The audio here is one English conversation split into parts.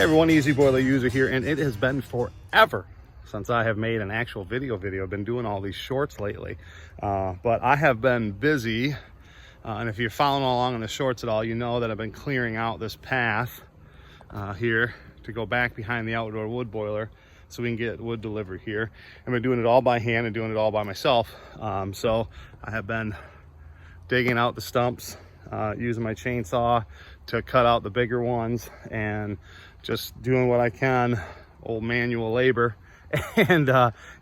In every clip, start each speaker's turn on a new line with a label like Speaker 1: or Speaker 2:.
Speaker 1: Hey everyone, Easy Boiler User here, and it has been forever since I have made an actual video. I've been doing all these shorts lately, but I have been busy, and if you're following along in the shorts at all, you know that I've been clearing out this path here to go back behind the outdoor wood boiler so we can get wood delivered here. I've been doing it all by hand and doing it all by myself, so I have been digging out the stumps, using my chainsaw to cut out the bigger ones, and just doing what I can, old manual labor, and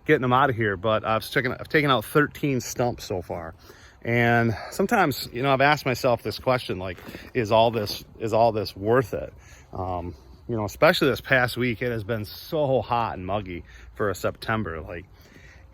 Speaker 1: getting them out of here. But I've taken out 13 stumps so far, and sometimes, you know, I've asked myself this question, like, is all this worth it? You know, especially this past week, it has been so hot and muggy for a September, like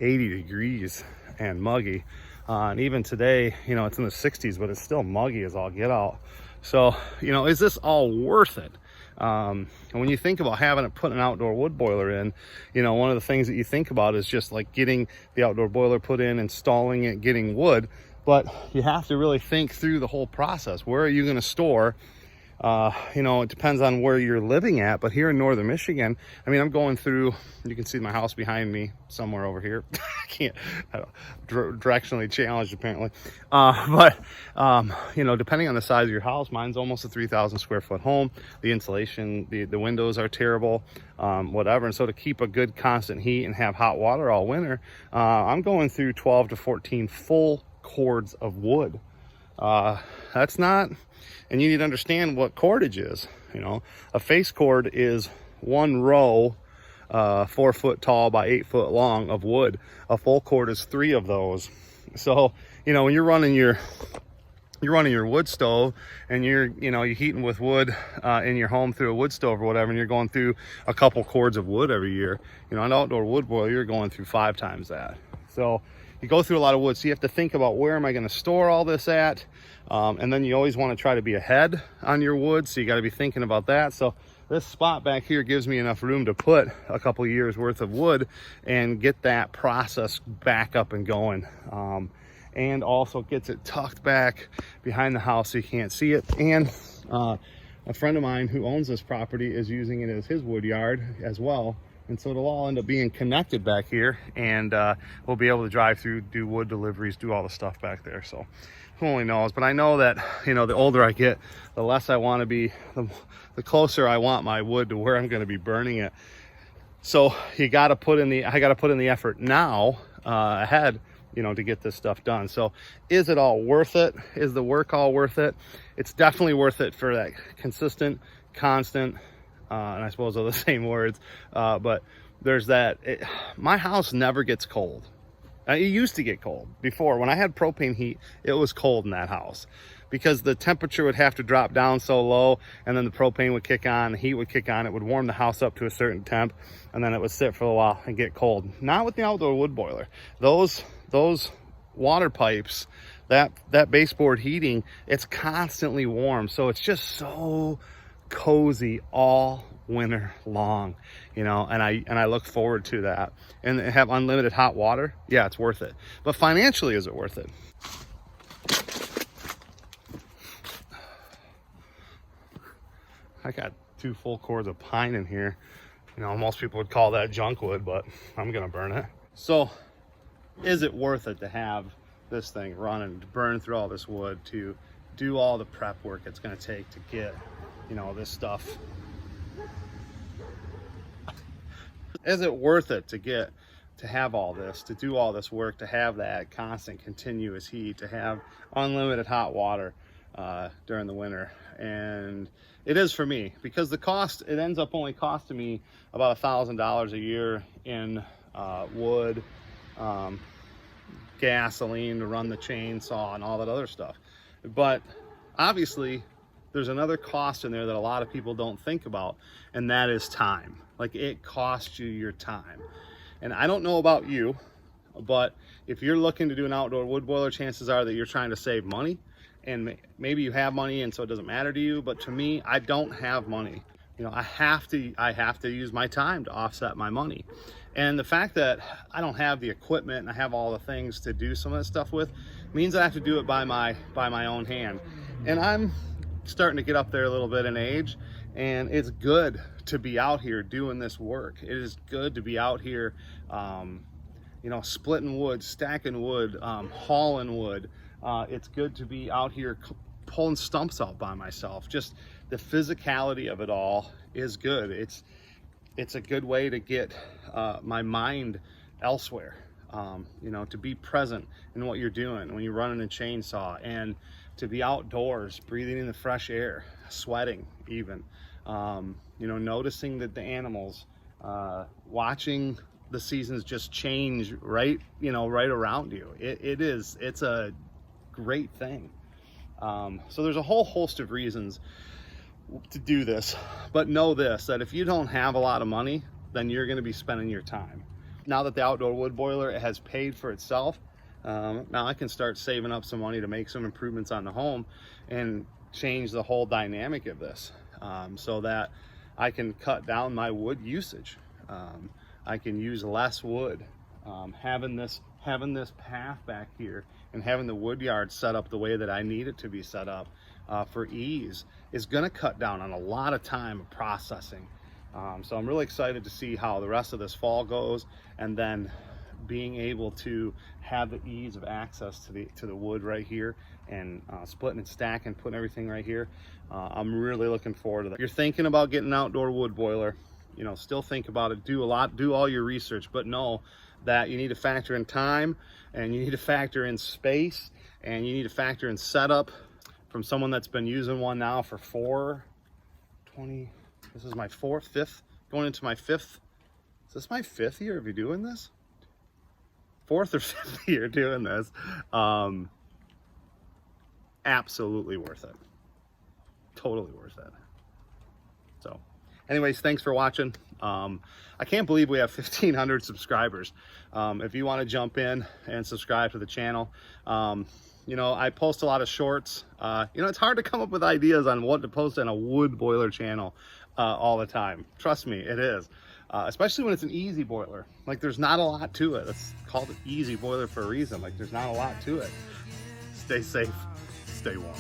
Speaker 1: 80 degrees and muggy. And even today, you know, it's in the 60s, but it's still muggy as all get out. So, you know, is this all worth it? And when you think about putting an outdoor wood boiler in, you know, one of the things that you think about is just like getting the outdoor boiler put in, installing it, getting wood. But you have to really think through the whole process. Where are you going to store? You know, it depends on where you're living at, but here in northern Michigan, I mean, I'm going through, you can see my house behind me somewhere over here. I don't, directionally challenged apparently. You know, depending on the size of your house, mine's almost a 3,000 square foot home. The insulation, the windows are terrible, whatever. And so to keep a good constant heat and have hot water all winter, I'm going through 12 to 14 full cords of wood. That's not, and you need to understand what cordage is. You know, a face cord is one row, 4 foot tall by 8 foot long of wood. A full cord is 3 of those. So, you know, when you're running your wood stove and you're heating with wood in your home through a wood stove or whatever, and you're going through a couple cords of wood every year, you know, an outdoor wood boiler, you're going through 5 times that. So you go through a lot of wood, so you have to think about, where am I going to store all this at? And then you always want to try to be ahead on your wood, so you got to be thinking about that. So this spot back here gives me enough room to put a couple years worth of wood and get that process back up and going. And also gets it tucked back behind the house so you can't see it. And a friend of mine who owns this property is using it as his wood yard as well. And so it'll all end up being connected back here, and we'll be able to drive through, do wood deliveries, do all the stuff back there. So who only knows? But I know that, you know, the older I get, the less I want to be, the closer I want my wood to where I'm going to be burning it. So I got to put in the effort now, ahead, you know, to get this stuff done. So is it all worth it? Is the work all worth it? It's definitely worth it for that consistent, constant, and I suppose they're the same words, but there's that. My house never gets cold. It used to get cold before. When I had propane heat, it was cold in that house because the temperature would have to drop down so low, and then the propane would kick on, the heat would kick on, it would warm the house up to a certain temp, and then it would sit for a while and get cold. Not with the outdoor wood boiler. Those water pipes, that baseboard heating, it's constantly warm, so it's just so cozy all winter long, you know, and I look forward to that. And have unlimited hot water, yeah, it's worth it. But financially, is it worth it? I got 2 full cords of pine in here. You know, most people would call that junk wood, but I'm gonna burn it. So is it worth it to have this thing running, to burn through all this wood, to do all the prep work it's gonna take to get, you know, this stuff? Is it worth it to have all this, to do all this work, to have that constant continuous heat, to have unlimited hot water during the winter? And it is for me, because the cost, it ends up only costing me about $1,000 a year in wood, gasoline to run the chainsaw and all that other stuff. But obviously there's another cost in there that a lot of people don't think about, and that is time. Like, it costs you your time. And I don't know about you, but if you're looking to do an outdoor wood boiler, chances are that you're trying to save money, and maybe you have money and so it doesn't matter to you. But to me, I don't have money. You know, I have to use my time to offset my money. And the fact that I don't have the equipment and I have all the things to do some of that stuff with means I have to do it by my own hand. And I'm starting to get up there a little bit in age, And it's good to be out here doing this work. It is good to be out here, you know, splitting wood, stacking wood, hauling wood. It's good to be out here pulling stumps out by myself. Just the physicality of it all is good. It's a good way to get my mind elsewhere. You know, to be present in what you're doing when you're running a chainsaw, and to be outdoors, breathing in the fresh air, sweating even, you know, noticing that the animals, watching the seasons just change right, you know, right around you. It's a great thing. So there's a whole host of reasons to do this, but know this, that if you don't have a lot of money, then you're going to be spending your time. Now that the outdoor wood boiler has paid for itself, now I can start saving up some money to make some improvements on the home and change the whole dynamic of this, so that I can cut down my wood usage. I can use less wood. Having this path back here and having the wood yard set up the way that I need it to be set up for ease is going to cut down on a lot of time of processing. So I'm really excited to see how the rest of this fall goes, and then being able to have the ease of access to the wood right here, and splitting and stacking, putting everything right here. I'm really looking forward to that. If you're thinking about getting an outdoor wood boiler, you know, still think about it, do all your research, but know that you need to factor in time, and you need to factor in space, and you need to factor in setup. From someone that's been using one now for this is my fifth, going into my fifth. Is this my 5th year of you doing this? 4th or 5th year doing this. Absolutely worth it. Totally worth it. So anyways, thanks for watching. I can't believe we have 1,500 subscribers. If you want to jump in and subscribe to the channel, you know, I post a lot of shorts. You know, it's hard to come up with ideas on what to post on a wood boiler channel all the time. Trust me, it is. Especially when it's an easy boiler. Like, there's not a lot to it. It's called an easy boiler for a reason. Like, there's not a lot to it. Stay safe, stay warm.